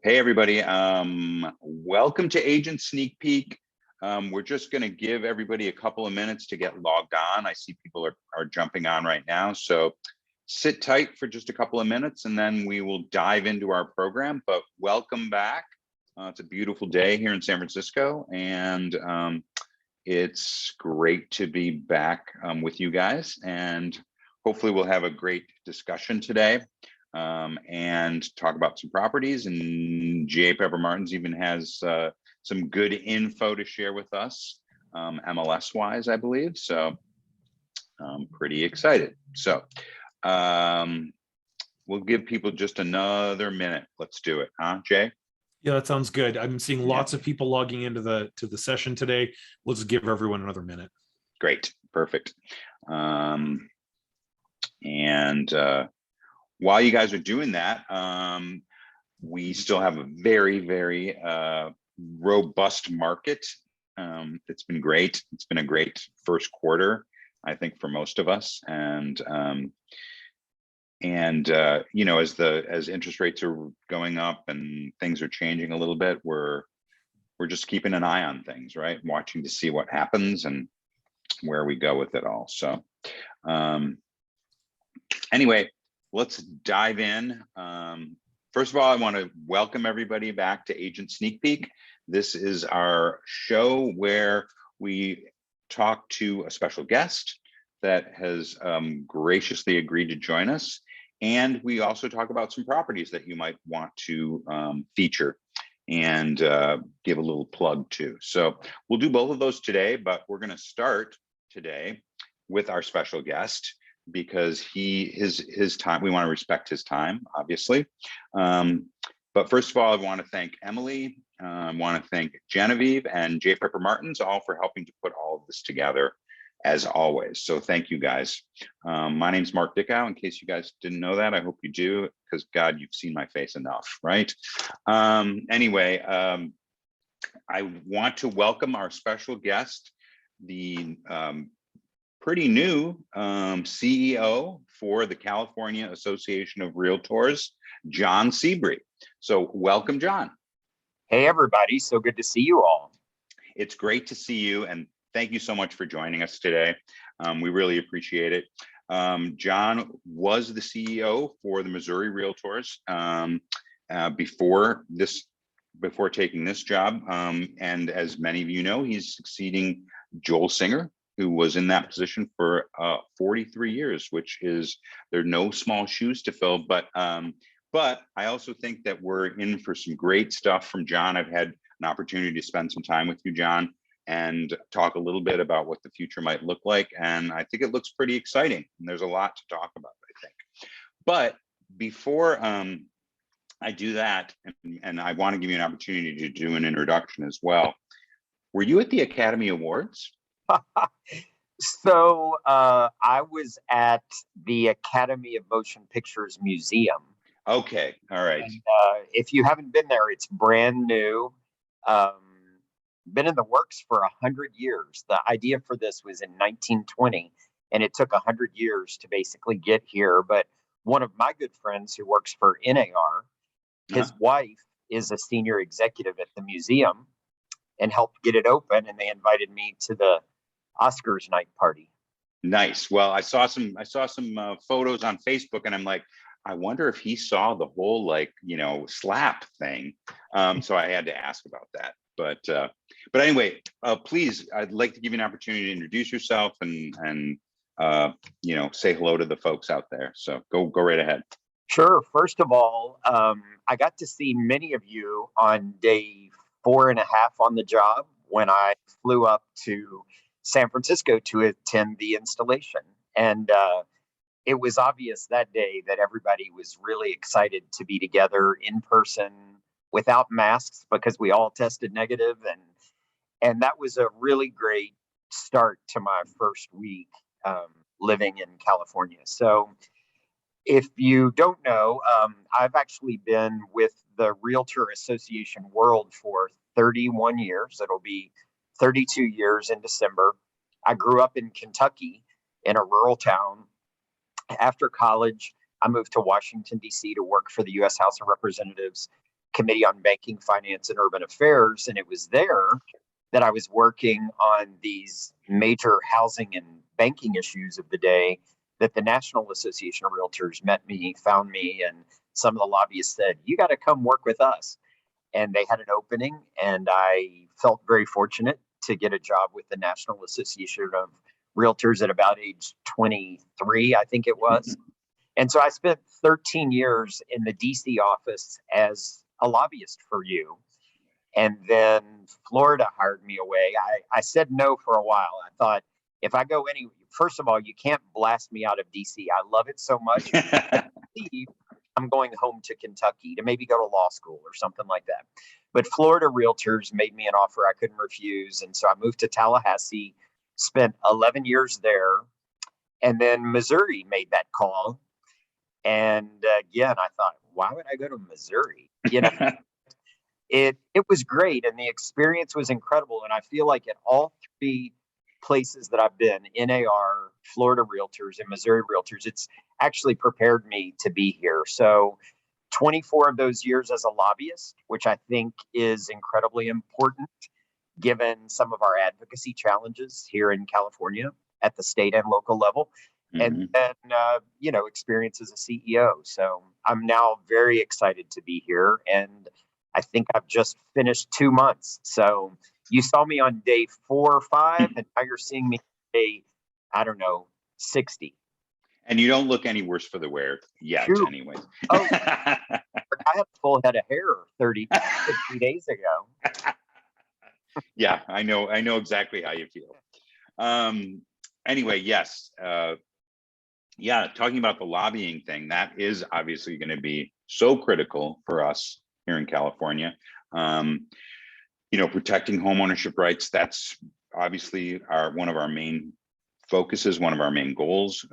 Hey, everybody. Welcome to Agent Sneak Peek. We're just going to give everybody a couple of minutes to get logged on. I see people are jumping on right now. So sit tight for just a couple of minutes and then we will dive into our program. But welcome back. It's a beautiful day here in San Francisco. And it's great to be back with you guys. And hopefully we'll have a great discussion today. And talk about some properties, and J. Pepper Martins even has some good info to share with us, MLS wise, I believe. So I'm pretty excited. So we'll give people just another minute. Let's do it, huh, Jay? Yeah, that sounds good. I'm seeing lots of people logging into the session today. Let's give everyone another minute. Great, perfect. While you guys are doing that, we still have a very, very robust market. It's been great. It's been a great first quarter, I think, for most of us. And you know, as interest rates are going up and things are changing a little bit, we're just keeping an eye on things, right? Watching to see what happens and where we go with it all. So anyway. Let's dive in. First of all, I want to welcome everybody back to Agent Sneak Peek. This is our show where we talk to a special guest that has graciously agreed to join us. And we also talk about some properties that you might want to feature and give a little plug to. So we'll do both of those today, but we're going to start today with our special guest, because his time, we want to respect his time, obviously. But first of all, I want to thank Emily. I want to thank Genevieve and J. Pepper Martins, all for helping to put all of this together, as always. So thank you, guys. My name's Marc Dickow. In case you guys didn't know that, I hope you do, because God, you've seen my face enough, right? Anyway, I want to welcome our special guest, the pretty new CEO for the California Association of Realtors, John Sebree. So welcome, John. Hey, everybody. So good to see you all. It's great to see you. And thank you so much for joining us today. We really appreciate it. John was the CEO for the Missouri Realtors before taking this job. And as many of you know, he's succeeding Joel Singer, who was in that position for 43 years, which is, there are no small shoes to fill. But I also think that we're in for some great stuff from John. I've had an opportunity to spend some time with you, John, and talk a little bit about what the future might look like. And I think it looks pretty exciting. And there's a lot to talk about, I think. But before I do that, and I want to give you an opportunity to do an introduction as well. Were you at the Academy Awards? So I was at the Academy of Motion Pictures Museum. Okay, all right. And, if you haven't been there, it's brand new. Been in the works for 100 years. The idea for this was in 1920, and it took 100 years to basically get here. But one of my good friends who works for NAR, his wife is a senior executive at the museum and helped get it open, and they invited me to the Oscars night party. Nice. Well, I saw some photos on Facebook, and I'm like, I wonder if he saw the whole, like, you know, slap thing. So I had to ask about that. But anyway, please, I'd like to give you an opportunity to introduce yourself and you know, say hello to the folks out there. So go right ahead. Sure. First of all, I got to see many of you on day 4.5 on the job when I flew up to San Francisco to attend the installation. And it was obvious that day that everybody was really excited to be together in person without masks, because we all tested negative. And that was a really great start to my first week living in California. So if you don't know, I've actually been with the Realtor Association world for 31 years. It'll be 32 years in December. I grew up in Kentucky in a rural town. After college, I moved to Washington, D.C. to work for the U.S. House of Representatives. Committee on Banking, Finance, and Urban Affairs. And it was there that I was working on these major housing and banking issues of the day that the National Association of Realtors found me, and some of the lobbyists said, "You got to come work with us." And they had an opening, and I felt very fortunate to get a job with the National Association of Realtors at about age 23, I think it was. And so I spent 13 years in the DC office as a lobbyist for you. And then Florida hired me away. I said no for a while. I thought, if I go first of all, you can't blast me out of DC. I love it so much. I'm going home to Kentucky to maybe go to law school or something like that. But Florida Realtors made me an offer I couldn't refuse. And so I moved to Tallahassee, spent 11 years there. And then Missouri made that call. And again, I thought, why would I go to Missouri? It was great, and the experience was incredible. And I feel like at all three places that I've been, NAR, Florida Realtors, and Missouri Realtors, it's actually prepared me to be here. So 24 of those years as a lobbyist, which I think is incredibly important given some of our advocacy challenges here in California at the state and local level. And then, experience as a CEO. So I'm now very excited to be here. And I think I've just finished 2 months. So you saw me on day 4 or 5, and now you're seeing me day, 60. And you don't look any worse for the wear yet, Shoot. anyway. Oh, I had a full head of hair 60 days ago. Yeah, I know exactly how you feel. Anyway, yes. Talking about the lobbying thing, that is obviously going to be so critical for us here in California. Protecting homeownership rights, that's obviously one of our main focuses, one of our main goals,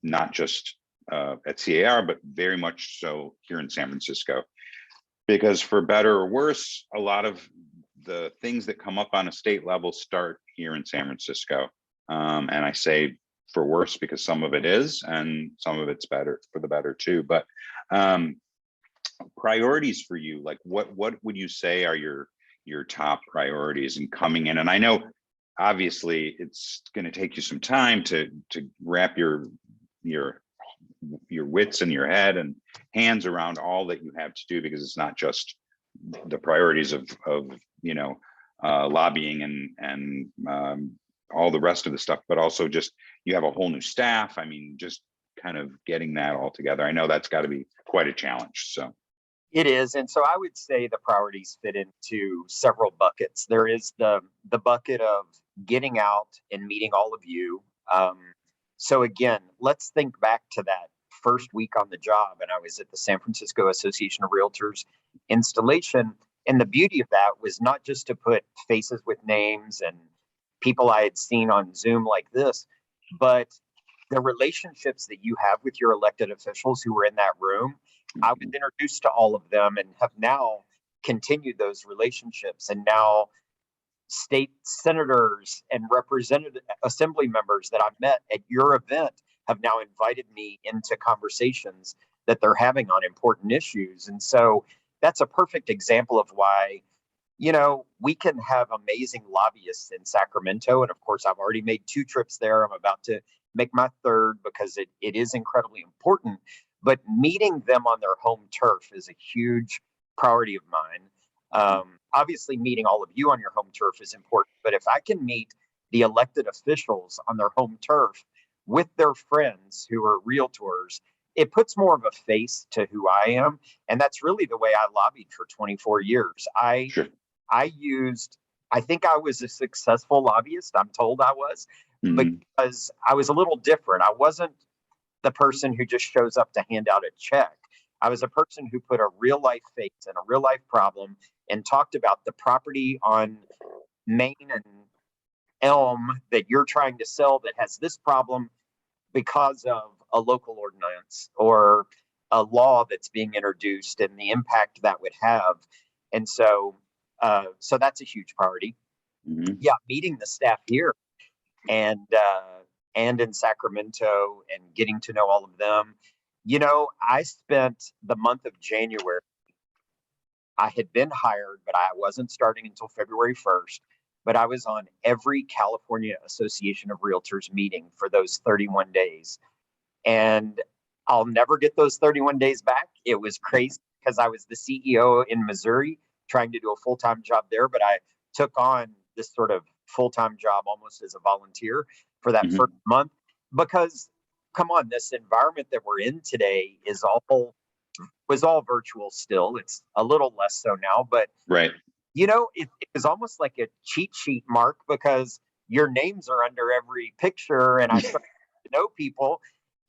not just at CAR, but very much so here in San Francisco. Because for better or worse, a lot of the things that come up on a state level start here in San Francisco. And I say for worse because some of it is, and some of it's better for the better too. But priorities for you, like what would you say are your top priorities in coming in? And I know obviously it's going to take you some time to wrap your wits in your head and hands around all that you have to do, because it's not just the priorities of lobbying and all the rest of the stuff, but also just you have a whole new staff. I mean, just kind of getting that all together. I know that's got to be quite a challenge. So it is. And so I would say the priorities fit into several buckets. There is the bucket of getting out and meeting all of you. So again, let's think back to that first week on the job. And I was at the San Francisco Association of Realtors installation. And the beauty of that was not just to put faces with names and people I had seen on Zoom like this, but the relationships that you have with your elected officials who were in that room. I was introduced to all of them and have now continued those relationships. And now state senators and representative assembly members that I've met at your event have now invited me into conversations that they're having on important issues. And so that's a perfect example of why, we can have amazing lobbyists in Sacramento. And of course, I've already made 2 trips there. I'm about to make my 3rd because it is incredibly important. But meeting them on their home turf is a huge priority of mine. Obviously, meeting all of you on your home turf is important. But if I can meet the elected officials on their home turf with their friends who are realtors, it puts more of a face to who I am. And that's really the way I lobbied for 24 years. Sure. I think I was a successful lobbyist. I'm told I was, because I was a little different. I wasn't the person who just shows up to hand out a check. I was a person who put a real life face and a real life problem and talked about the property on Main and Elm that you're trying to sell that has this problem because of a local ordinance or a law that's being introduced and the impact that would have. And so that's a huge priority. Yeah, meeting the staff here and in Sacramento and getting to know all of them. I spent the month of January I had been hired, but I wasn't starting until February 1st. But I was on every California Association of Realtors meeting for those 31 days. And I'll never get those 31 days back. It was crazy because I was the CEO in Missouri trying to do a full-time job there, but I took on this sort of full-time job almost as a volunteer for that Mhm. first month because come on, this environment that we're in today was all virtual still. It's a little less so now, but Right. it was almost like a cheat sheet, Mark, because your names are under every picture. And I started to know people,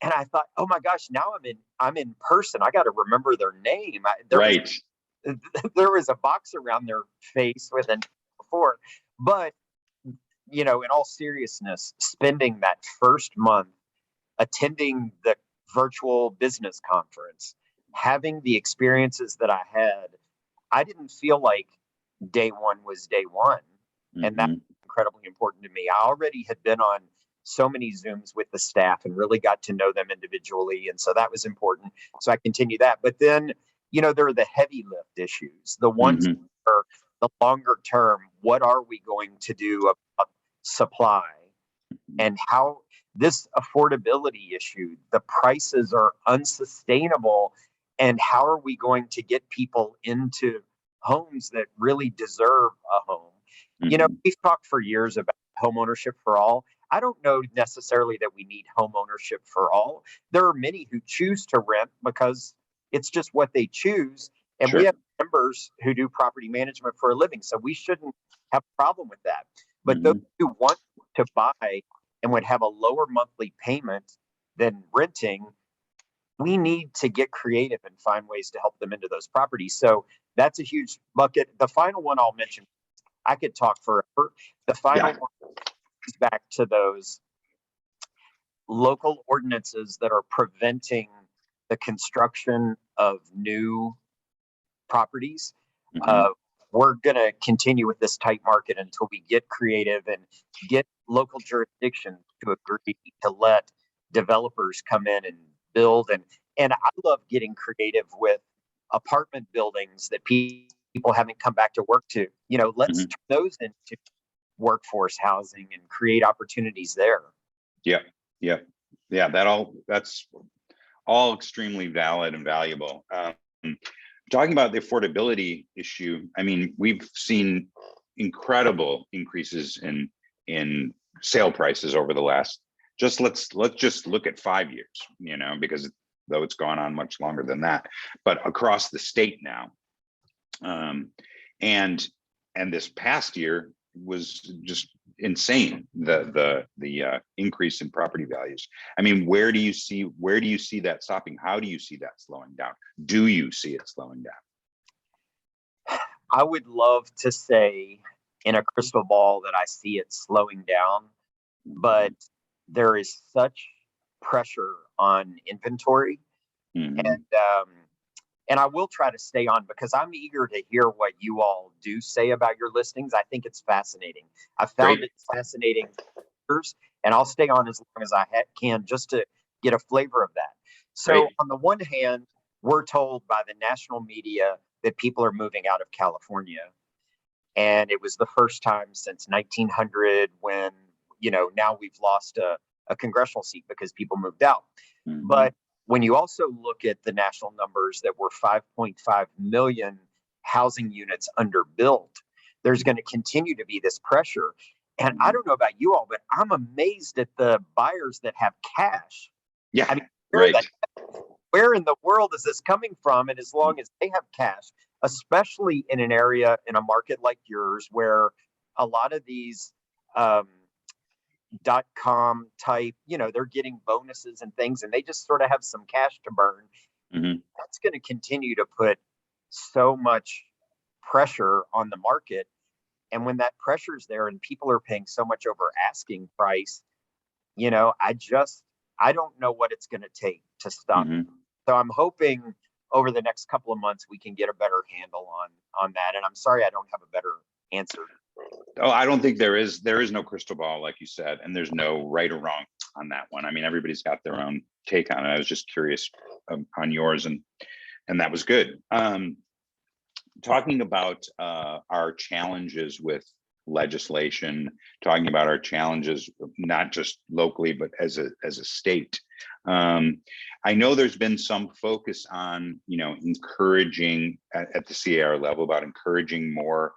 and I thought, oh my gosh, now I'm in person. I got to remember their name. Right. There was a box around their face with a name before, but in all seriousness, spending that first month attending the virtual business conference, having the experiences that I had, I didn't feel like day one was day one. And that's Mhm. incredibly important to me. I already had been on so many Zooms with the staff and really got to know them individually. And so that was important. So I continue that. But then, there are the heavy lift issues, the ones that Mhm. are the longer term. What are we going to do about supply and how this affordability issue, the prices are unsustainable? And how are we going to get people into homes that really deserve a home? Mhm. We've talked for years about home ownership for all. I don't know necessarily that we need home ownership for all. There are many who choose to rent because it's just what they choose. And we Sure. have members who do property management for a living. So we shouldn't have a problem with that. But those Mhm. who want to buy and would have a lower monthly payment than renting, we need to get creative and find ways to help them into those properties. So that's a huge bucket. The final one I'll mention, I could talk forever. The final Yeah. one is back to those local ordinances that are preventing the construction of new properties. Uh, Mhm. we're going to continue with this tight market until we get creative and get local jurisdictions to agree to let developers come in and build. And I love getting creative with apartment buildings that people haven't come back to work to. Let's Mhm. turn those into workforce housing and create opportunities there. Yeah. Yeah. Yeah. That's all extremely valid and valuable. Talking about the affordability issue, I mean, we've seen incredible increases in sale prices over the last. Let's just look at 5 years, because though it's gone on much longer than that, but across the state now, and this past year was just insane. The increase in property values. I mean, where do you see that stopping? How do you see that slowing down? Do you see it slowing down? I would love to say in a crystal ball that I see it slowing down, but there is such pressure on inventory. Mm-hmm. And I will try to stay on because I'm eager to hear what you all do say about your listings. I think it's fascinating. I found Great. it fascinating, and I'll stay on as long as I can just to get a flavor of that. So, Great. on the one hand, we're told by the national media that people are moving out of California. And it was the first time since 1900 when, now we've lost a congressional seat because people moved out. Mm-hmm. But when you also look at the national numbers that were 5.5 million housing units underbuilt, there's going to continue to be this pressure. And I don't know about you all, but I'm amazed at the buyers that have cash. Yeah. I mean, Right. where in the world is this coming from? And as long as they have cash, especially in an area in a market like yours, where a lot of these um, .com type, they're getting bonuses and things, and they just sort of have some cash to burn. Mm-hmm. That's going to continue to put so much pressure on the market. And when that pressure is there and people are paying so much over asking price, I don't know what it's going to take to stop. Mm-hmm. So I'm hoping over the next couple of months we can get a better handle on that. And I'm sorry I don't have a better answer. Oh, I don't think there is no crystal ball, like you said, and there's no right or wrong on that one. I mean, everybody's got their own take on it. I was just curious on yours, and that was good. talking about our challenges with legislation, talking about our challenges not just locally but as a state. I know there's been some focus on encouraging at the CAR level about encouraging more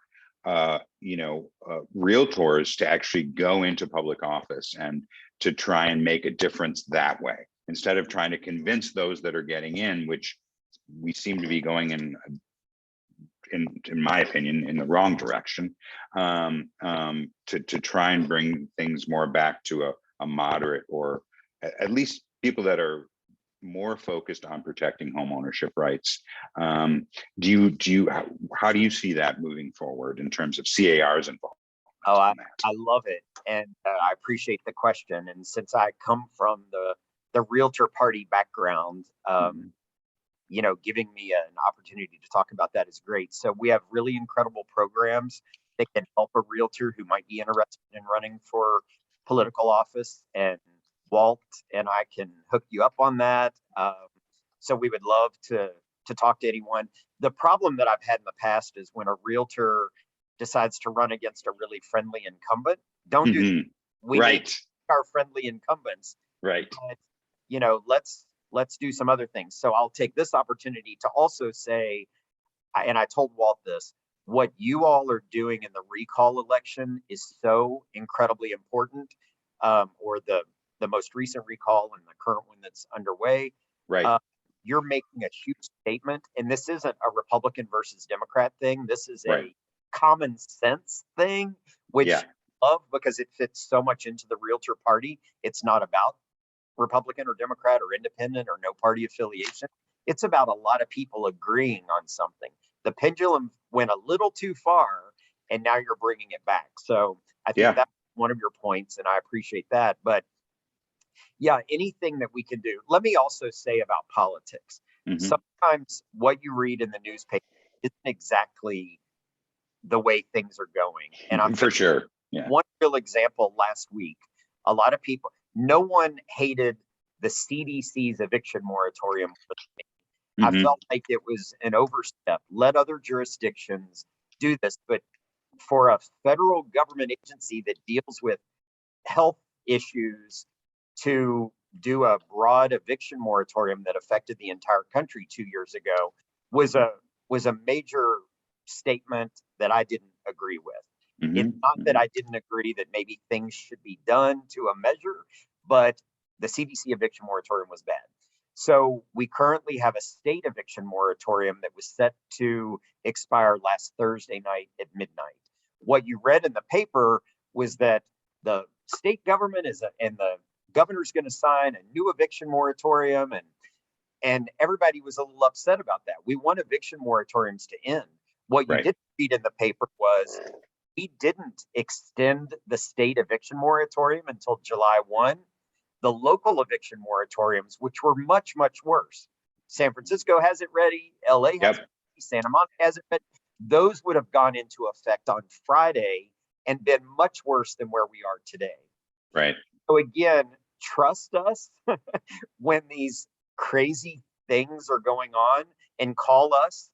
realtors to actually go into public office and to try and make a difference that way, instead of trying to convince those that are getting in, which we seem to be going in my opinion, in the wrong direction, to try and bring things more back to a moderate, or at least people that are more focused on protecting home ownership rights. How do you see that moving forward in terms of CAR's involvement? Oh, I love it. And I appreciate the question. And since I come from the realtor party background, giving me an opportunity to talk about that is great. So we have really incredible programs that can help a realtor who might be interested in running for political office, and Walt and I can hook you up on that. So we would love to talk to anyone. The problem that I've had in the past is when a realtor decides to run against a really friendly incumbent, don't do that. We need our friendly incumbents. Right. But, let's do some other things. So I'll take this opportunity to also say, and I told Walt this, what you all are doing in the recall election is so incredibly important, or the most recent recall and the current one that's underway. Right. You're making a huge statement, and this isn't a Republican versus Democrat thing. This is a common sense thing, which I love because it fits so much into the realtor party. It's not about Republican or Democrat or independent or no party affiliation. It's about a lot of people agreeing on something. The pendulum went a little too far, and now you're bringing it back. So I think that's one of your points, and I appreciate that. But yeah, anything that we can do. Let me also say about politics. Sometimes what you read in the newspaper isn't exactly the way things are going. And I'm for sure. Yeah. One real example last week, a lot of people, no one hated the CDC's eviction moratorium. I felt like it was an overstep. Let other jurisdictions do this. But for a federal government agency that deals with health issues to do a broad eviction moratorium that affected the entire country 2 years ago was a major statement that I didn't agree with. It's not that I didn't agree that maybe things should be done to a measure, but the CDC eviction moratorium was bad. So we currently have a state eviction moratorium that was set to expire last Thursday night at midnight. What you read in the paper was that the state government and the governor's going to sign a new eviction moratorium, and everybody was a little upset about that. We want eviction moratoriums to end. What you didn't read in the paper was we didn't extend the state eviction moratorium until July 1. The local eviction moratoriums, which were much, much worse. San Francisco has it ready. LA has it ready. Santa Monica has it ready. Those would have gone into effect on Friday and been much worse than where we are today. Right. So again, trust us when these crazy things are going on, and call us,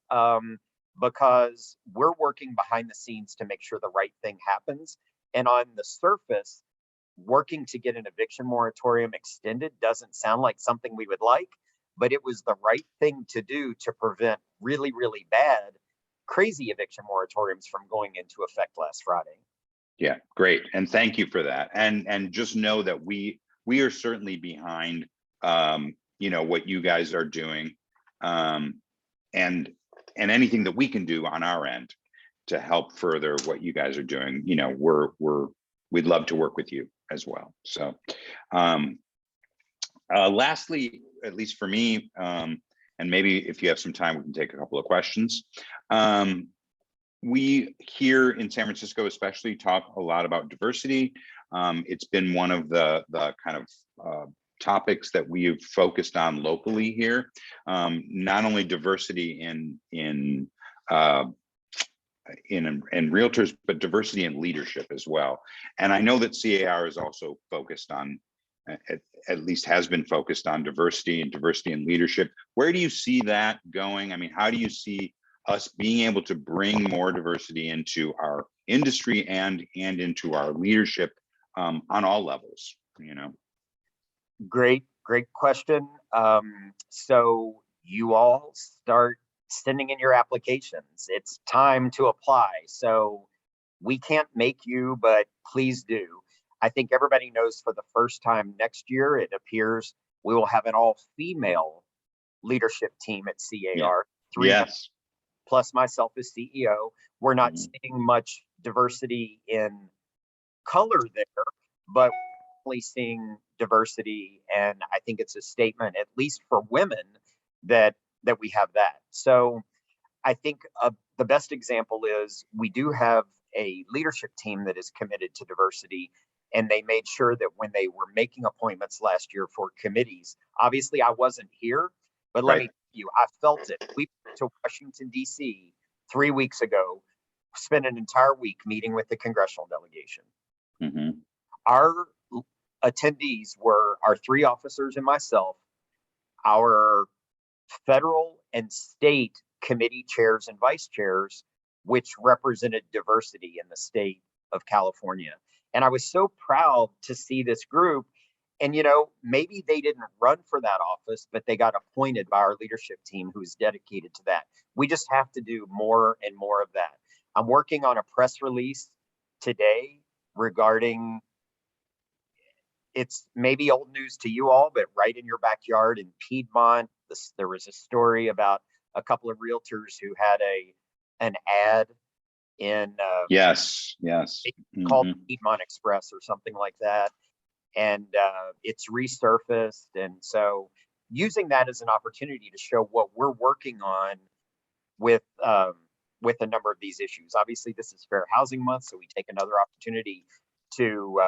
because we're working behind the scenes to make sure the right thing happens. And on the surface, working to get an eviction moratorium extended doesn't sound like something we would like, but it was the right thing to do to prevent really, really bad, crazy eviction moratoriums from going into effect last Friday. Yeah, great. And thank you for that. And just know that we are certainly behind, what you guys are doing, and anything that we can do on our end to help further what you guys are doing. We'd love to work with you as well. So lastly, at least for me, and maybe if you have some time, we can take a couple of questions. We here in San Francisco especially talk a lot about diversity. It's been one of the kind of topics that we've focused on locally here. Not only diversity in realtors, but diversity in leadership as well. And I know that CAR is also focused on, at least has been focused on diversity in leadership. Where do you see that going? I mean, how do you see us being able to bring more diversity into our industry and into our leadership on all levels, you know. Great question. So you all start sending in your applications. It's time to apply. So we can't make you, but please do. I think everybody knows for the first time next year, it appears we will have an all-female leadership team at CAR. Three Yes. plus myself as CEO. We're not Mhm. seeing much diversity in color there, but we're seeing diversity, and I think it's a statement, at least for women, that we have that. So I think the best example is we do have a leadership team that is committed to diversity, and they made sure that when they were making appointments last year for committees, obviously I wasn't here, but let me tell you, I felt it. We went to Washington, D.C. 3 weeks ago, spent an entire week meeting with the congressional delegation. Mhm. Our attendees were our 3 officers and myself, our federal and state committee chairs and vice chairs, which represented diversity in the state of California. And I was so proud to see this group. And, you know, maybe they didn't run for that office, but they got appointed by our leadership team who's dedicated to that. We just have to do more and more of that. I'm working on a press release today regarding, it's maybe old news to you all, but right in your backyard in Piedmont, there was a story about a couple of realtors who had an ad in Yes. called Mhm. Piedmont Express or something like that, and it's resurfaced. And so using that as an opportunity to show what we're working on with a number of these issues. Obviously, this is Fair Housing Month, so we take another opportunity to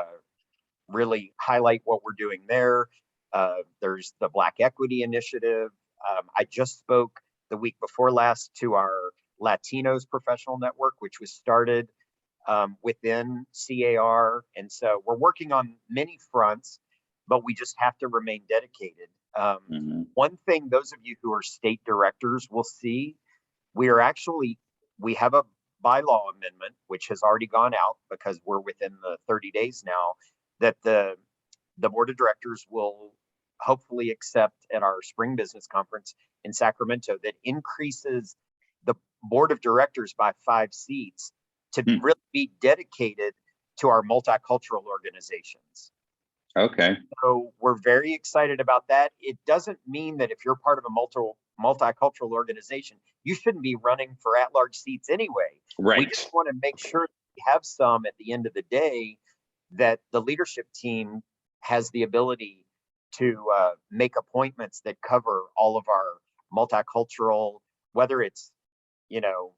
really highlight what we're doing there. There's the Black Equity Initiative. I just spoke the week before last to our Latinos Professional Network, which was started within CAR. And so we're working on many fronts, but we just have to remain dedicated. Mhm. One thing, those of you who are state directors will see, we have a bylaw amendment, which has already gone out because we're within the 30 days now, that the board of directors will hopefully accept at our spring business conference in Sacramento, that increases the board of directors by 5 seats to really be dedicated to our multicultural organizations. Okay. So we're very excited about that. It doesn't mean that if you're part of a multicultural organization, you shouldn't be running for at-large seats anyway. Right. We just want to make sure that we have some at the end of the day, that the leadership team has the ability to make appointments that cover all of our multicultural, whether it's, you know,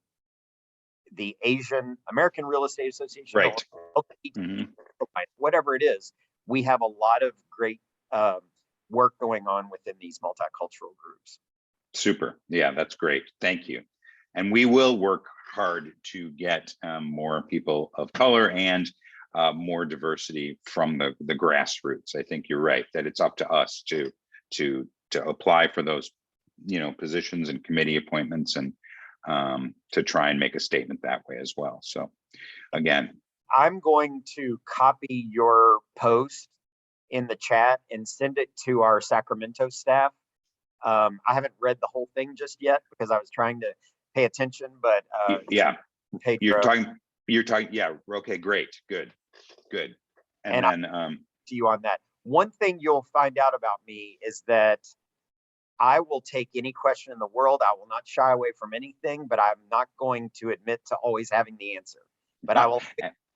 the Asian American Real Estate Association, Right. or Mhm. whatever it is. We have a lot of great work going on within these multicultural groups. Super. Yeah, that's great. Thank you. And we will work hard to get more people of color and more diversity from the grassroots. I think you're right that it's up to us to apply for those, you know, positions and committee appointments, and to try and make a statement that way as well. So again, I'm going to copy your post in the chat and send it to our Sacramento staff. I haven't read the whole thing just yet because I was trying to pay attention, but yeah, Pedro, you're talking. Yeah. Okay. Great. Good. And then to you on that. One thing you'll find out about me is that I will take any question in the world. I will not shy away from anything, but I'm not going to admit to always having the answer. But I will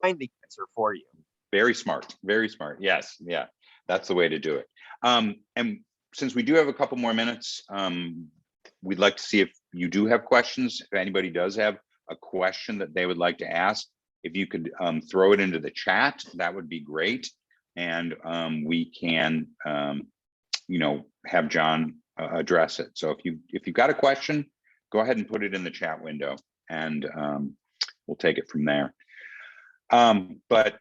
find the answer for you. Very smart. Very smart. Yes. Yeah. That's the way to do it. And since we do have a couple more minutes, we'd like to see if you do have questions. If anybody does have a question that they would like to ask, if you could throw it into the chat, that would be great. And we can, you know, have John address it. So if you've got a question, go ahead and put it in the chat window, and we'll take it from there. But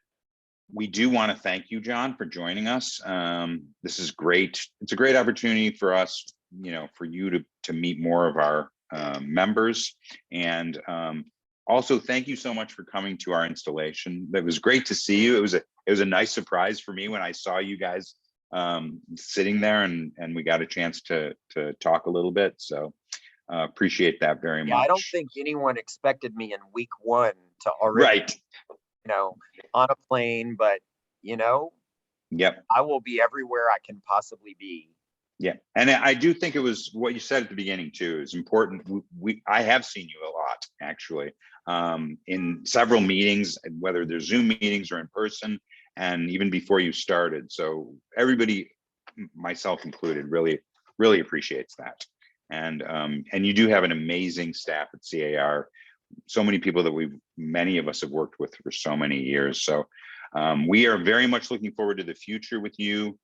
we do want to thank you, John, for joining us. This is great. It's a great opportunity for us, you know, for you to meet more of our members. And also, thank you so much for coming to our installation. It was great to see you. It was a nice surprise for me when I saw you guys sitting there, and we got a chance to talk a little bit. So appreciate that very much. I don't think anyone expected me in week 1 to already, on a plane, but Yep. I will be everywhere I can possibly be. Yeah, and I do think it was what you said at the beginning too is important. I have seen you a lot actually in several meetings, whether they're Zoom meetings or in person, and even before you started. So everybody, myself included, really appreciates that. And you do have an amazing staff at CAR. So many people that many of us have worked with for so many years. So we are very much looking forward to the future with you.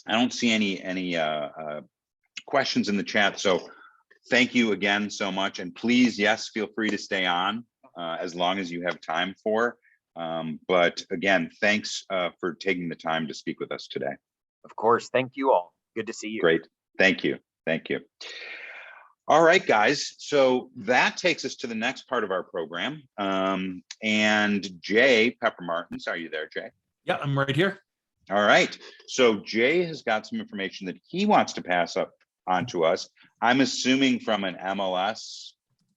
I don't see any questions in the chat, so thank you again so much. And please, yes, feel free to stay on as long as you have time for. But again, thanks for taking the time to speak with us today. Of course, thank you all. Good to see you. Great, thank you. All right, guys, so that takes us to the next part of our program. And Jay Pepper Martins, are you there, Jay? Yeah, I'm right here. All right, so Jay has got some information that he wants to pass on to us. I'm assuming from an MLS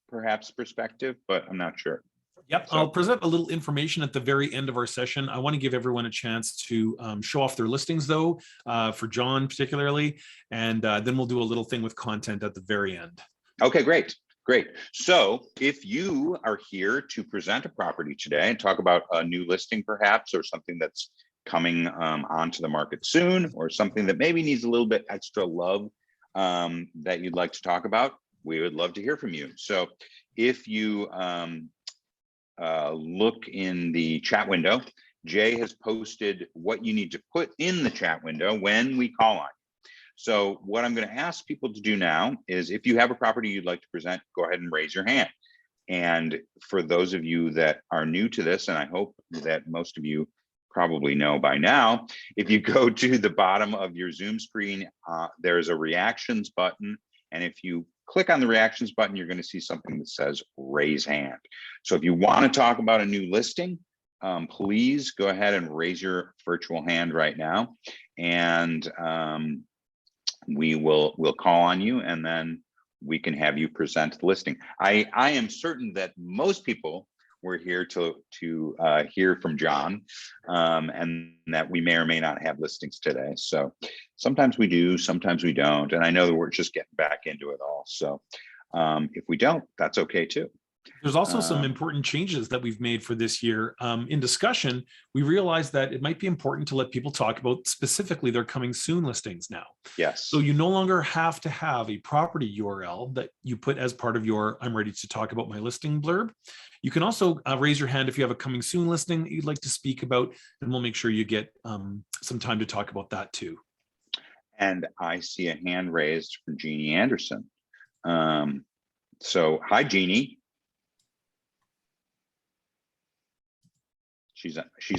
perhaps perspective, but I'm not sure. Yep, so I'll present a little information at the very end of our session. I want to give everyone a chance to show off their listings though, for John particularly, and then we'll do a little thing with content at the very end. Okay, great. So if you are here to present a property today and talk about a new listing perhaps, or something that's coming onto the market soon, or something that maybe needs a little bit extra love that you'd like to talk about, we would love to hear from you. So if you look in the chat window, Jay has posted what you need to put in the chat window when we call on you. So what I'm going to ask people to do now is, if you have a property you'd like to present, go ahead and raise your hand. And for those of you that are new to this, and I hope that most of you probably know by now, if you go to the bottom of your Zoom screen, there's a reactions button. And if you click on the reactions button, you're going to see something that says raise hand. So if you want to talk about a new listing, please go ahead and raise your virtual hand right now. And we'll call on you, and then we can have you present the listing. I am certain that most people were here to hear from John, and that we may or may not have listings today. So sometimes we do, sometimes we don't. And I know that we're just getting back into it all. So if we don't, that's okay too. There's also some important changes that we've made for this year. In discussion, we realized that it might be important to let people talk about specifically their coming soon listings now. Yes. So you no longer have to have a property URL that you put as part of your "I'm ready to talk about my listing" blurb. You can also raise your hand if you have a coming soon listing that you'd like to speak about, and we'll make sure you get some time to talk about that too. And I see a hand raised from Jeannie Anderson. So hi, Jeannie.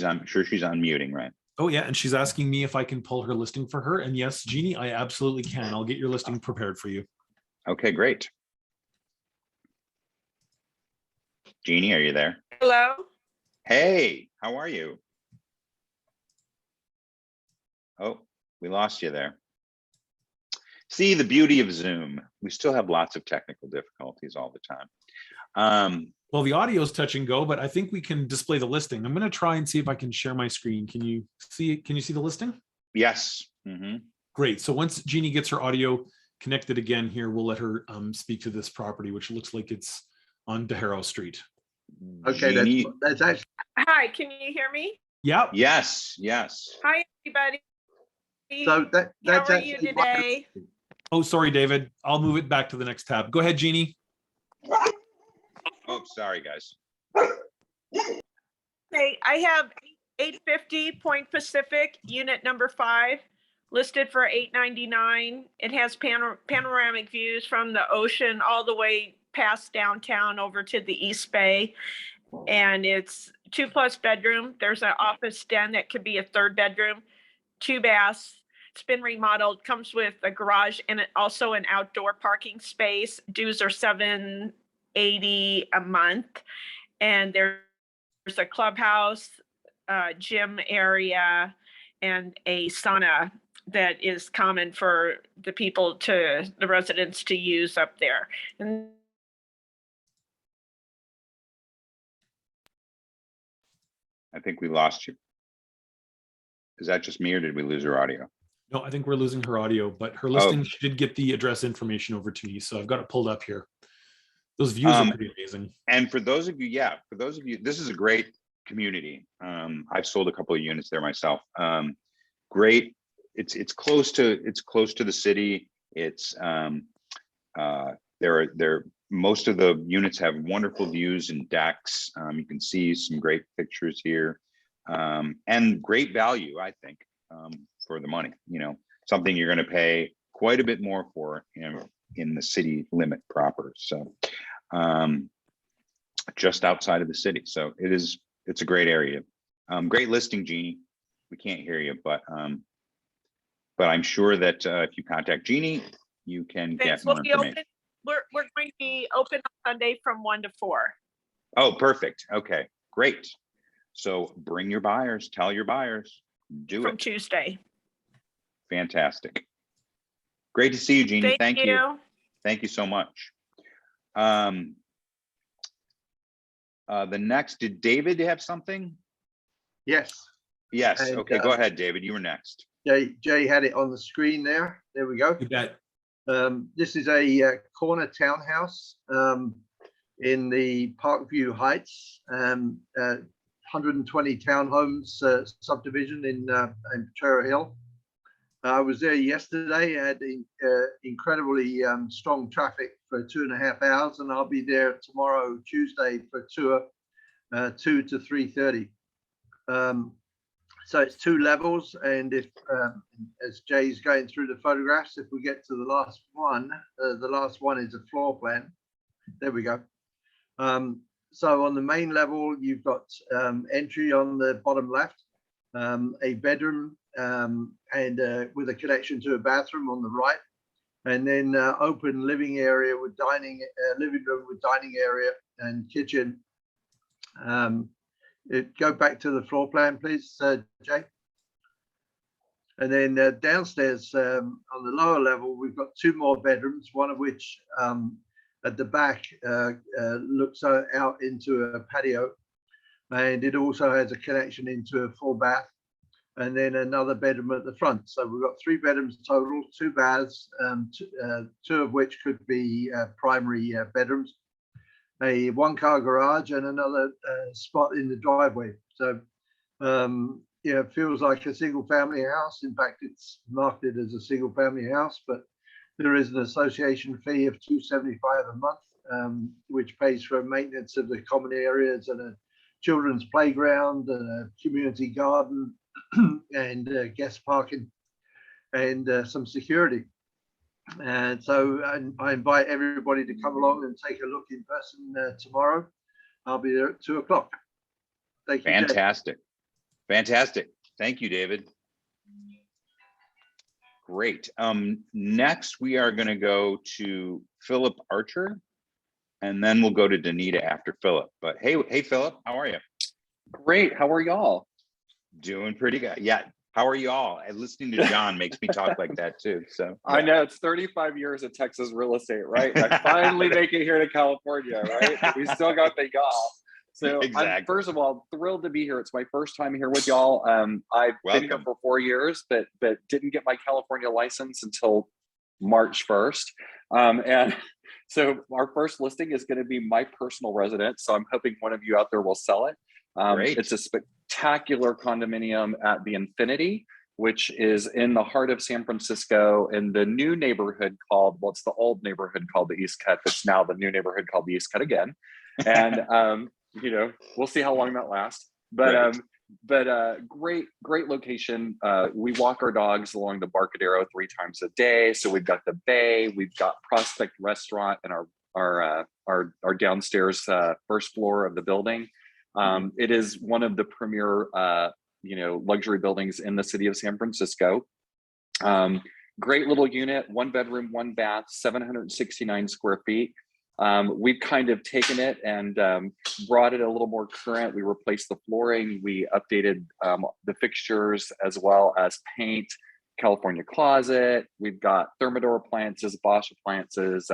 I'm sure she's unmuting, right? Oh yeah, and she's asking me if I can pull her listing for her. And yes, Jeannie, I absolutely can. I'll get your listing prepared for you. Okay, great. Jeannie, are you there? Hello. Hey, how are you? Oh, we lost you there. See, the beauty of Zoom. We still have lots of technical difficulties all the time. Well, the audio is touch and go, but I think we can display the listing. I'm going to try and see if I can share my screen. Can you see the listing? Yes. Mm-hmm. Great. So once Jeannie gets her audio connected again here, we'll let her speak to this property, which looks like it's on DeHaro Street. Okay, that's actually. Hi, can you hear me? Yeah. Yes. Hi, everybody. So that's how are you today? Oh, sorry, David. I'll move it back to the next tab. Go ahead, Jeannie. Oh, sorry, guys. Okay, I have 850 Point Pacific, unit number 5, listed for $899. It has panoramic views from the ocean all the way past downtown over to the East Bay. And it's 2+ bedroom. There's an office den that could be a 3rd bedroom, 2 baths, It's been remodeled, comes with a garage and also an outdoor parking space. Dues are $780 a month. And there's a clubhouse, gym area, and a sauna that is common for the residents to use up there. And I think we lost you. Is that just me or did we lose her audio? No, I think we're losing her audio, but her listing, she did get the address information over to me. So I've got it pulled up here. Those views are pretty amazing. And for those of you, this is a great community. I've sold a couple of units there myself. Great. It's close to the city. It's most of the units have wonderful views and decks. You can see some great pictures here, and great value, I think, for the money. You know, something you're going to pay quite a bit more for, you know, in the city limit proper. So, just outside of the city. So it's a great area. Great listing, Jeannie. We can't hear you, but I'm sure that if you contact Jeannie, you can get more information. We're going to be open on Sunday from 1 to 4. Oh, perfect. Okay, great. So bring your buyers, tell your buyers, do it. From Tuesday. Fantastic. Great to see you, Jeannie. Thank you. Thank you so much. The next, did David have something? Yes. Yes. And, okay, go ahead, David. You were next. Jay had it on the screen there. There we go. You bet. This is a corner townhouse in the Parkview Heights, 120 townhomes subdivision in Potrero Hill. I was there yesterday. I had incredibly strong traffic for 2.5 hours, and I'll be there tomorrow, Tuesday, for a tour, 2 to 3:30. So it's 2 levels, and if as Jay's going through the photographs, if we get to the last one is a floor plan. There we go. So on the main level, you've got entry on the bottom left, a bedroom, and with a connection to a bathroom on the right, and then open living area with living room with dining area and kitchen. Go back to the floor plan, please, Jay. And then downstairs on the lower level, we've got 2 more bedrooms, one of which at the back looks out into a patio, and it also has a connection into a full bath, and then another bedroom at the front. So we've got 3 bedrooms total, 2 baths, 2 of which could be primary bedrooms, a 1-car garage, and another spot in the driveway. So yeah, it feels like a single family house. In fact, it's marketed as a single family house, but there is an association fee of $275 a month, which pays for maintenance of the common areas and a children's playground and a community garden and guest parking and some security. And so I invite everybody to come along and take a look in person tomorrow. I'll be there at 2 o'clock. Thank you. Fantastic. Jay. Fantastic. Thank you, David. Great. Next, we are going to go to Philip Archer, and then we'll go to Danita after Philip. But hey, Philip, how are you? Great. How are y'all? Doing pretty good. Yeah. How are you all? And listening to John makes me talk like that too. So yeah. I know it's 35 years of Texas real estate, right? I finally make it here to California, right? We still got the golf. So exactly. I'm first of all thrilled to be here. It's my first time here with y'all. I've been here for 4 years, but didn't get my California license until March 1st. And so our first listing is going to be my personal residence. So I'm hoping one of you out there will sell it. It's a spectacular condominium at the Infinity, which is in the heart of San Francisco in the new neighborhood called, well, it's the old neighborhood called the East Cut. It's now the new neighborhood called the East Cut again. And, you know, we'll see how long that lasts. But great location. We walk our dogs along the Barcadero 3 times a day. So we've got the bay, we've got Prospect Restaurant, and our downstairs first floor of the building. It is one of the premier, luxury buildings in the city of San Francisco. Great little unit, 1 bedroom, 1 bath, 769 square feet. We've kind of taken it and brought it a little more current. We replaced the flooring, we updated the fixtures as well as paint, California closet. We've got Thermador appliances, Bosch appliances.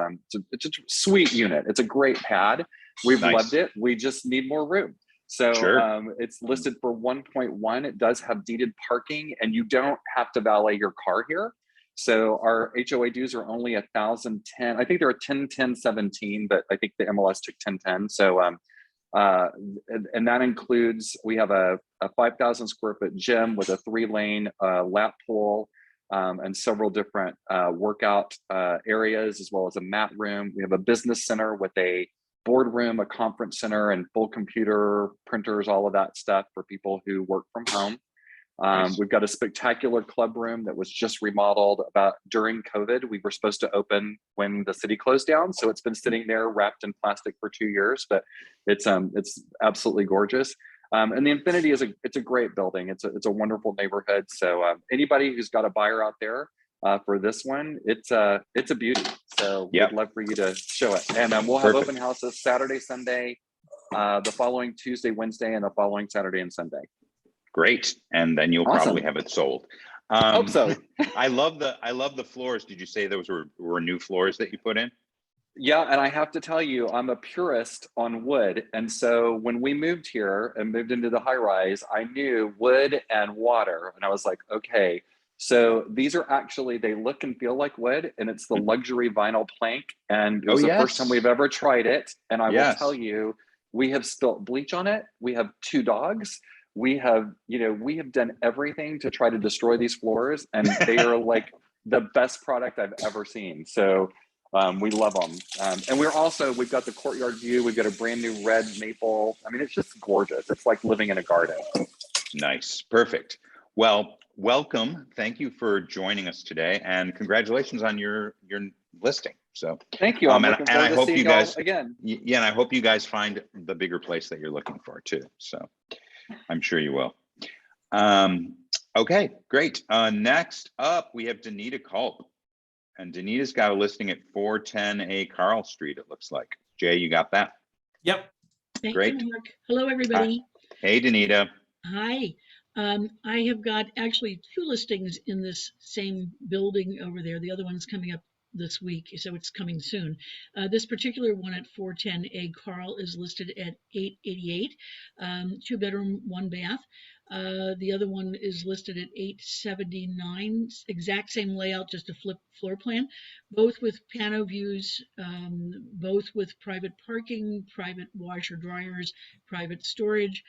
It's a sweet unit. It's a great pad. We've Nice. loved it. We just need more room. So Sure. it's listed for 1.1. It does have deeded parking, and you don't have to valet your car here. So our HOA dues are only 1,010. I think they're a 10, 10, 17, but I think the MLS took 10, 10. So and that includes, we have a 5,000 square foot gym with a 3-lane lap pool and several different workout areas, as well as a mat room. We have a business center with a boardroom, a conference center, and full computer, printers, all of that stuff for people who work from home. Nice. We've got a spectacular club room that was just remodeled about during COVID. We were supposed to open when the city closed down, so it's been sitting there wrapped in plastic for 2 years, but it's absolutely gorgeous. And the Infinity it's a great building. It's a wonderful neighborhood. So anybody who's got a buyer out there for this one, it's a beauty. So Yep. we'd love for you to show it. And we'll have Perfect. open houses Saturday, Sunday, the following Tuesday, Wednesday, and the following Saturday and Sunday. Great. And then you'll Awesome. probably have it sold. Hope so. I love the floors. Did you say those were new floors that you put in? Yeah, and I have to tell you, I'm a purist on wood. And so when we moved here and moved into the high rise, I knew wood and water. And I was like, okay, so these are actually, they look and feel like wood, and it's the luxury vinyl plank. And it was the first time we've ever tried it. And I will tell you, we have spilt bleach on it. We have 2 dogs. We have done everything to try to destroy these floors, and they are like the best product I've ever seen. So we love them. And we've got the courtyard view. We've got a brand new red maple. I mean, it's just gorgeous. It's like living in a garden. Nice. Perfect. Well, welcome. Thank you for joining us today, and congratulations on your listing. So thank you. I'm looking forward I to hope seeing you guys again. Yeah, and I hope you guys find the bigger place that you're looking for too. So I'm sure you will. Okay, great. Next up, we have Danita Culp. And Danita's got a listing at 410A Carl Street, it looks like. Jay, you got that? Yep. Thank Great. you, Mark. Hello, everybody. Hey, Danita. Hi. I have got actually 2 listings in this same building over there. The other one's coming up this week, so it's coming soon. This particular one at 410A Carl is listed at 888, 2 bedroom, 1 bath. The other one is listed at 879, exact same layout, just a flip floor plan, both with pano views, both with private parking, private washer dryers, private storage.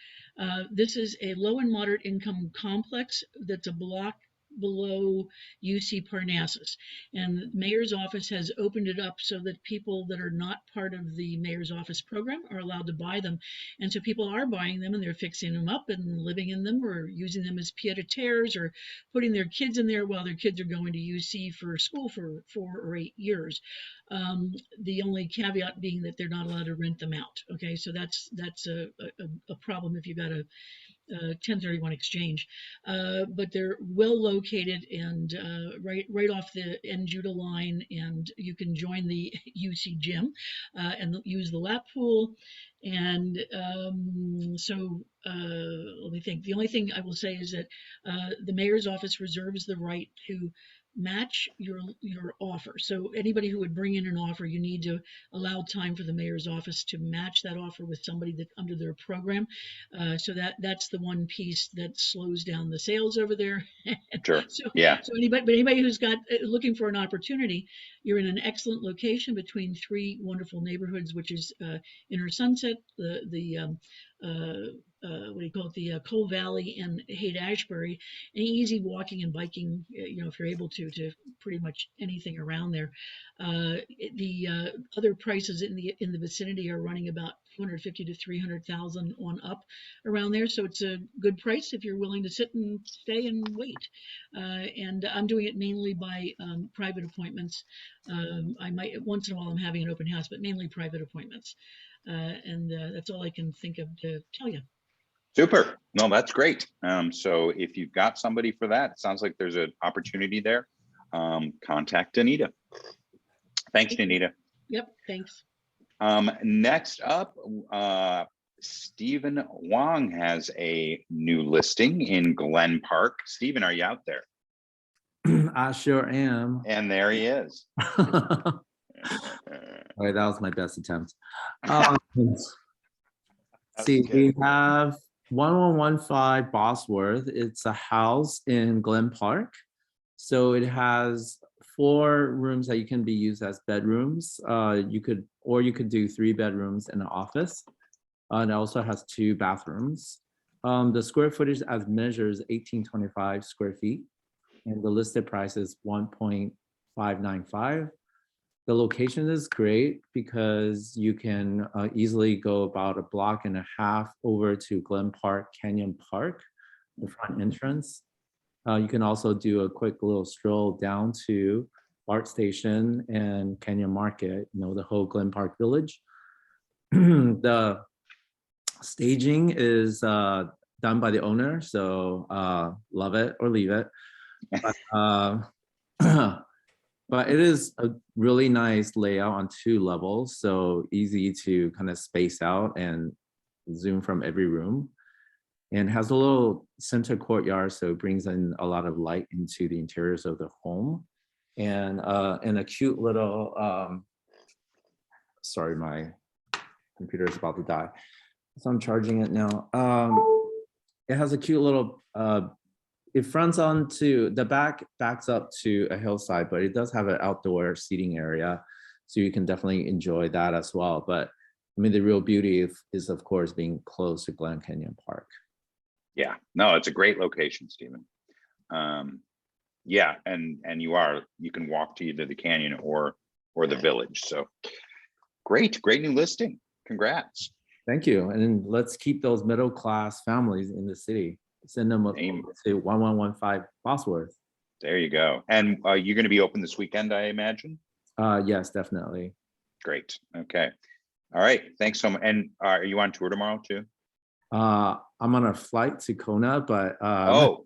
This is a low and moderate income complex that's a block below UC Parnassus, and the mayor's office has opened it up so that people that are not part of the mayor's office program are allowed to buy them. And so people are buying them, and they're fixing them up and living in them, or using them as pied-a-terres, or putting their kids in there while their kids are going to UC for school for 4 or 8 years. The only caveat being that they're not allowed to rent them out. Okay, so that's a problem if you've got a 1031 exchange, but they're well located and right off the Judah line, and you can join the UC gym and use the lap pool. And so let me think. The only thing I will say is that the mayor's office reserves the right to match your offer. So anybody who would bring in an offer, you need to allow time for the mayor's office to match that offer with somebody that under their program. So that's the one piece that slows down the sales over there. Sure. So anybody who's got looking for an opportunity, you're in an excellent location between 3 wonderful neighborhoods, which is Inner Sunset, the what do you call it, the Coal Valley and Haight-Ashbury, and easy walking and biking, if you're able to pretty much anything around there. The other prices in the vicinity are running about 250 to 300,000 on up around there, so it's a good price if you're willing to sit and stay and wait. And I'm doing it mainly by private appointments. I might once in a while I'm having an open house, but mainly private appointments. And that's all I can think of to tell you. Super. No, that's great. So if you've got somebody for that, it sounds like there's an opportunity there. Contact Anita. Thanks, Anita. Yep, thanks. Next up, Stephen Wong has a new listing in Glen Park. Stephen, are you out there? I sure am. And there he is. All right, that was my best attempt. See, we have 1115 Bosworth. It's a house in Glen Park. So it has 4 rooms that you can be used as bedrooms. You could do 3 bedrooms and an office. And it also has 2 bathrooms. The square footage as measured is 1825 square feet. And the listed price is 1.595. The location is great because you can easily go about a block and a half over to Glen Park Canyon Park, the front entrance. You can also do a quick little stroll down to Art Station and Canyon Market, the whole Glen Park Village. The staging is done by the owner, so love it or leave it. But it is a really nice layout on 2 levels, so easy to kind of space out and zoom from every room. And has a little center courtyard, so it brings in a lot of light into the interiors of the home. And a cute little, sorry, my computer is about to die. So I'm charging it now. It has a cute little, it fronts onto, the back backs up to a hillside, but it does have an outdoor seating area. So you can definitely enjoy that as well. But I mean, the real beauty is of course, being close to Glen Canyon Park. Yeah, no, it's a great location, Stephen. Yeah, and you can walk to either the canyon or the village. So great new listing. Congrats. Thank you. And then let's keep those middle-class families in the city. Send them up to 1115 Bosworth. There you go. And you're going to be open this weekend, I imagine? Yes, definitely. Great. Okay. All right. Thanks so much. And are you on tour tomorrow too? I'm on a flight to Kona, but oh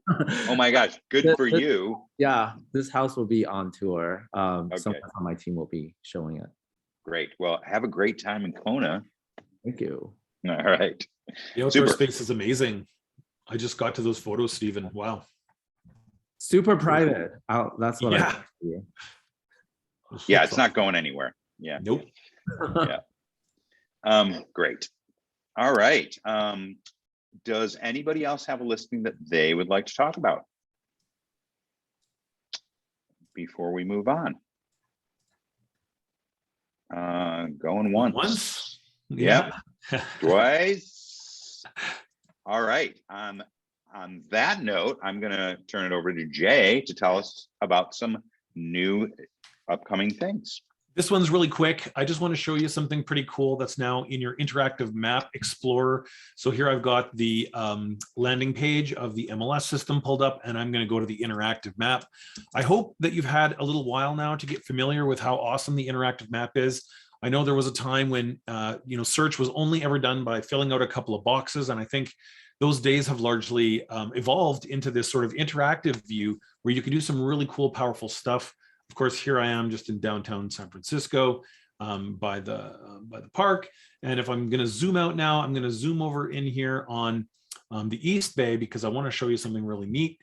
my gosh, good for you. Yeah, this house will be on tour. Okay. Someone on my team will be showing it. Great. Well, have a great time in Kona. Thank you. All right. The outdoor space is amazing. I just got to those photos, Stephen. Wow. Super private. That's what I think. Yeah, it's not going anywhere. Yeah. Nope. Yeah. Great. All right. Does anybody else have a listing that they would like to talk about before we move on? Going once. Yeah. Twice. All right. On that note, I'm going to turn it over to Jay to tell us about some new upcoming things. This one's really quick. I just want to show you something pretty cool that's now in your interactive map explorer. So here I've got the landing page of the MLS system pulled up, and I'm going to go to the interactive map. I hope that you've had a little while now to get familiar with how awesome the interactive map is. I know there was a time when search was only ever done by filling out a couple of boxes, and I think those days have largely evolved into this sort of interactive view where you can do some really cool, powerful stuff. Of course, here I am just in downtown San Francisco by the park. And if I'm going to zoom out now, I'm going to zoom over in here on the East Bay because I want to show you something really neat.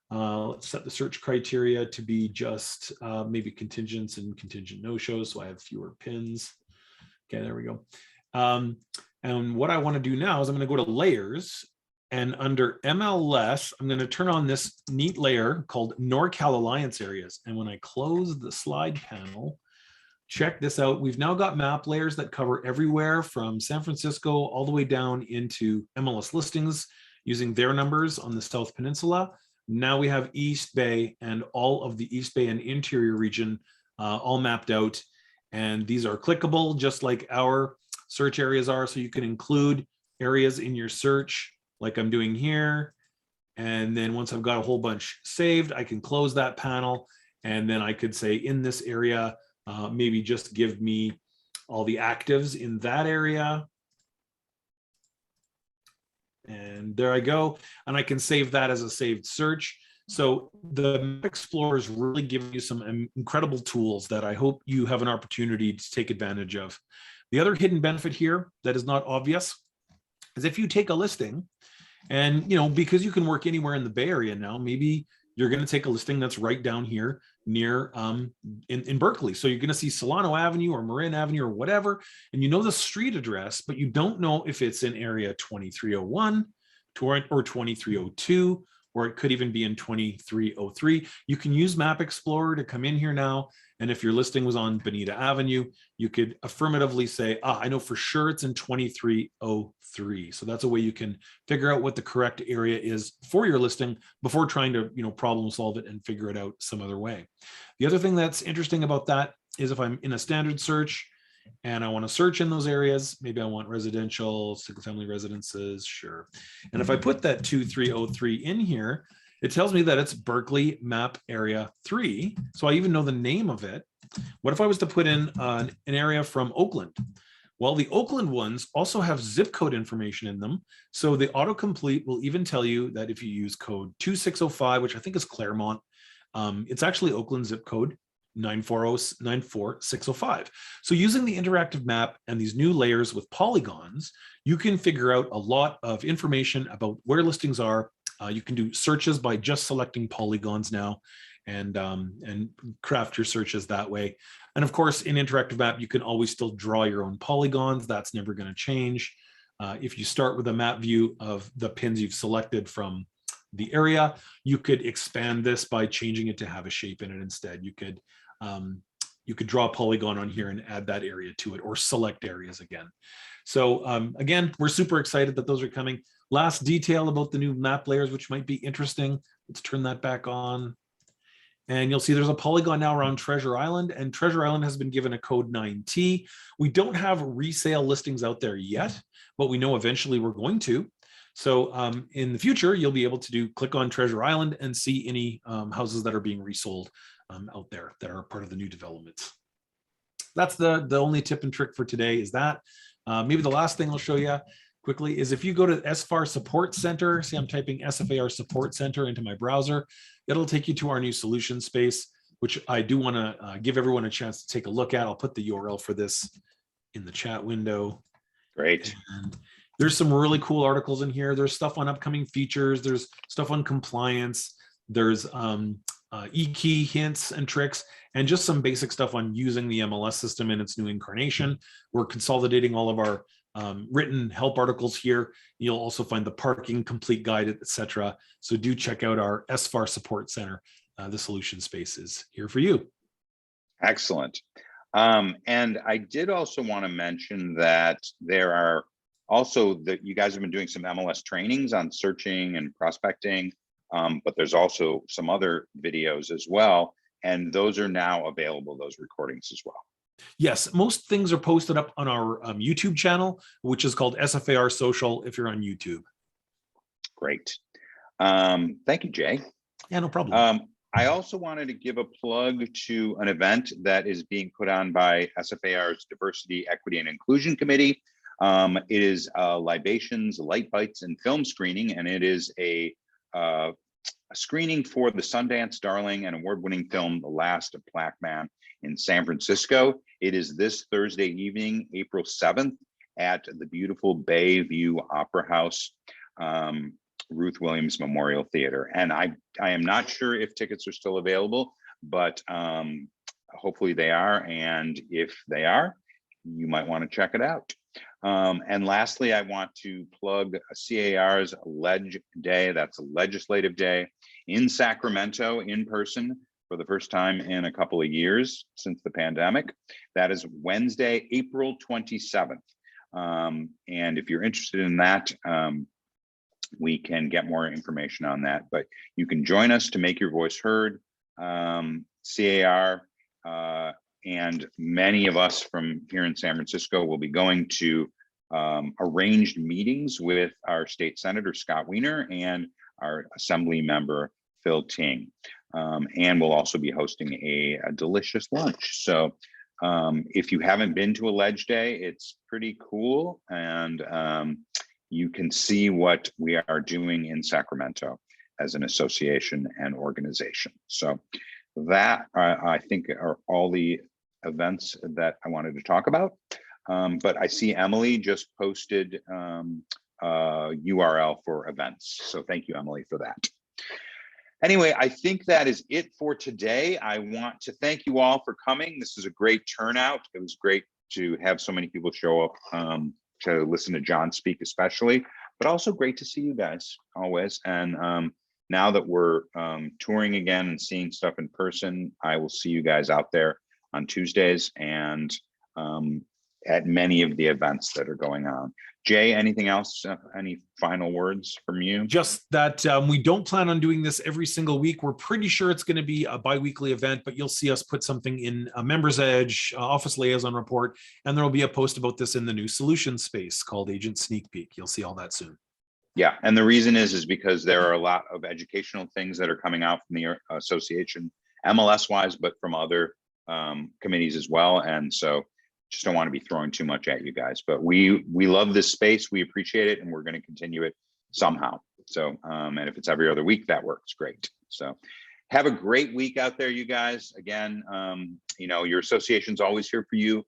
Let's set the search criteria to be just maybe contingents and contingent no-shows, so I have fewer pins. Okay, there we go. And what I want to do now is I'm going to go to layers, and under MLS, I'm going to turn on this neat layer called NorCal Alliance Areas. And when I close the slide panel, check this out. We've now got map layers that cover everywhere from San Francisco all the way down into MLS listings using their numbers on the South Peninsula. Now we have East Bay and all of the East Bay and interior region all mapped out. And these are clickable just like our search areas are. So you can include areas in your search like I'm doing here. And then once I've got a whole bunch saved, I can close that panel. And then I could say in this area, maybe just give me all the actives in that area. And there I go. And I can save that as a saved search. So the Map Explorer is really giving you some incredible tools that I hope you have an opportunity to take advantage of. The other hidden benefit here that is not obvious is if you take a listing and, because you can work anywhere in the Bay Area now, maybe you're going to take a listing that's right down here near in Berkeley. So you're going to see Solano Avenue or Marin Avenue or whatever, and you know the street address, but you don't know if it's in area 2301 or 2302, or it could even be in 2303. You can use Map Explorer to come in here now. And if your listing was on Bonita Avenue, you could affirmatively say, I know for sure it's in 2303. So that's a way you can figure out what the correct area is for your listing before trying to, problem solve it and figure it out some other way. The other thing that's interesting about that is if I'm in a standard search and I want to search in those areas, maybe I want residential, single family residences, sure. And if I put that 2303 in here, it tells me that it's Berkeley Map Area 3. So I even know the name of it. What if I was to put in an area from Oakland? Well, the Oakland ones also have zip code information in them. So the autocomplete will even tell you that if you use code 2605, which I think is Claremont, it's actually Oakland zip code 94605. So using the interactive map and these new layers with polygons, you can figure out a lot of information about where listings are. You can do searches by just selecting polygons now and craft your searches that way. And of course, in interactive map, you can always still draw your own polygons. That's never going to change. If you start with a map view of the pins you've selected from the area, you could expand this by changing it to have a shape in it instead. You could draw a polygon on here and add that area to it, or select areas again. So again, we're super excited that those are coming. Last detail about the new map layers, which might be interesting. Let's turn that back on. And you'll see there's a polygon now around Treasure Island, and Treasure Island has been given a code 9T. We don't have resale listings out there yet, but we know eventually we're going to. So in the future, you'll be able to click on Treasure Island and see any houses that are being resold out there that are part of the new developments. That's the only tip and trick for today is that. Maybe the last thing I'll show you quickly is if you go to SFAR Support Center, see I'm typing SFAR Support Center into my browser, it'll take you to our new solution space, which I do want to give everyone a chance to take a look at. I'll put the URL for this in the chat window. Great. And there's some really cool articles in here. There's stuff on upcoming features. There's stuff on compliance. There's e-key hints and tricks, and just some basic stuff on using the MLS system in its new incarnation. We're consolidating all of our written help articles here. You'll also find the parking complete guide, etc. So do check out our SFAR Support Center. The solution space is here for you. Excellent. And I did also want to mention that there are also that you guys have been doing some MLS trainings on searching and prospecting, but there's also some other videos as well. And those are now available, those recordings as well. Yes, most things are posted up on our YouTube channel, which is called SFAR Social if you're on YouTube. Great. Thank you, Jay. Yeah, no problem. I also wanted to give a plug to an event that is being put on by SFAR's Diversity, Equity, and Inclusion Committee. It is Libations, Light Bites, and Film Screening, and it is a screening for the Sundance Darling and award-winning film, The Last Black Man in San Francisco. It is this Thursday evening, April 7th, at the beautiful Bayview Opera House, Ruth Williams Memorial Theater. And I am not sure if tickets are still available, but hopefully they are. And if they are, you might want to check it out. And lastly, I want to plug CAR's Ledge Day. That's a legislative day in Sacramento in person for the first time in a couple of years since the pandemic. That is Wednesday, April 27th. And if you're interested in that, we can get more information on that, but you can join us to make your voice heard. CAR and many of us from here in San Francisco will be going to arranged meetings with our state senator, Scott Wiener, and our assembly member, Phil Ting. And we'll also be hosting a delicious lunch. So if you haven't been to a Ledge Day, it's pretty cool. And you can see what we are doing in Sacramento as an association and organization. So that I think are all the events that I wanted to talk about. But I see Emily just posted URL for events. So thank you, Emily, for that. Anyway, I think that is it for today. I want to thank you all for coming. This is a great turnout. It was great to have so many people show up to listen to John speak, especially, but also great to see you guys always. And now that we're touring again and seeing stuff in person, I will see you guys out there on Tuesdays and at many of the events that are going on. Jay, anything else? Any final words from you? Just that we don't plan on doing this every single week. We're pretty sure it's going to be a bi-weekly event, but you'll see us put something in a Members Edge, Office Liaison Report, and there will be a post about this in the new solutions space called Agent Sneak Peek. You'll see all that soon. Yeah, and the reason is because there are a lot of educational things that are coming out from the association, MLS-wise, but from other committees as well. And so just don't want to be throwing too much at you guys, but we love this space. We appreciate it, and we're going to continue it somehow. So, and if it's every other week, that works great. So have a great week out there, you guys. Again, you know, your association's always here for you.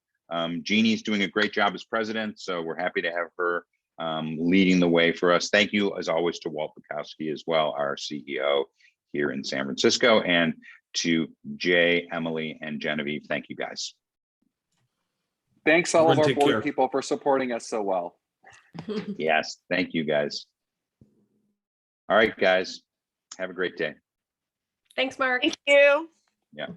Jeannie's doing a great job as president, so we're happy to have her leading the way for us. Thank you, as always, to Walt Bukowski as well, our CEO here in San Francisco, and to Jay, Emily, and Genevieve. Thank you, guys. Thanks all of our Take board care. people for supporting us so well. Yes, thank you, guys. All right, guys, have a great day. Thanks, Mark. Thank you. Yeah.